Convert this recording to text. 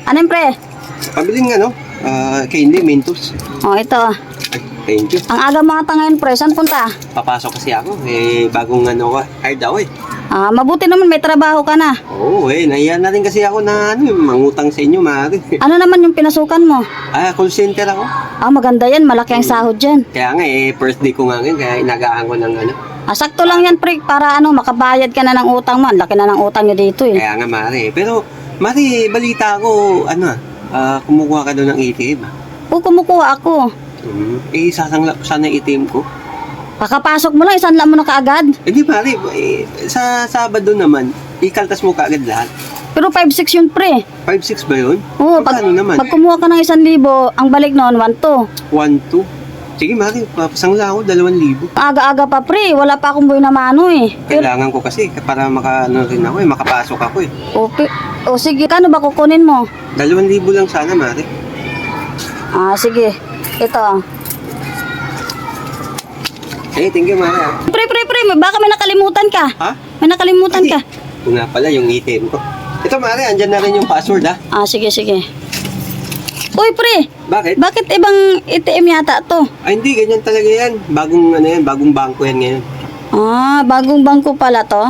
Ano yun, pre? Pabiling candy, Mentos. Oh, ito. Ay, thank you. Ang aga mga ata ngayon, pre. Saan punta? Papasok kasi ako. Bagong hard ako eh. Mabuti naman may trabaho ka na. Oo nahiya na rin kasi ako na mangutang sa inyo, maaari. Ano naman yung pinasukan mo? Call center ako. Maganda yan. Malaki ang sahod dyan. Kaya nga first day ko nga ngayon, kaya inagaan ko ng Sakto lang yan, pre. Para makabayad ka na ng utang mo. Ang laki na ng utang nyo dito eh. Kaya nga, maaari. Pero, maaari, balita ko, kumukuha ka doon ng ATM. Kumukuha ako. Sasangla ko sana yung ATM ko. Kakapasok mo lang, isanla mo na kaagad. Hindi, maaari. Sa Sabado naman, ikaltas mo kaagad lahat. Pero 5-6 yun, pre. 5-6 ba yun? Oo, pag kumuha ka ng 1,000, ang balik noon, 1-2. 1-2? Sige, maaari. Papasangla ako, 2,000. Aga-aga pa, pre. Wala pa akong buhay na mano eh. Kailangan ko kasi para rin ako makapasok ako eh. Okay. O sige, kano ba kukunin mo? 2,000 lang sana, maaari. Sige. Ito. Thank you, maaari. Pre, baka may nakalimutan ka. Ha? May nakalimutan ka. Ito nga pala yung ATM ko. Ito, maaari, andyan na rin yung password, ha? Sige. Uy, pre. Bakit? Bakit ibang ATM yata to? Hindi, ganyan talaga yan. Bagong bangko yan ngayon. Bagong bangko pala to.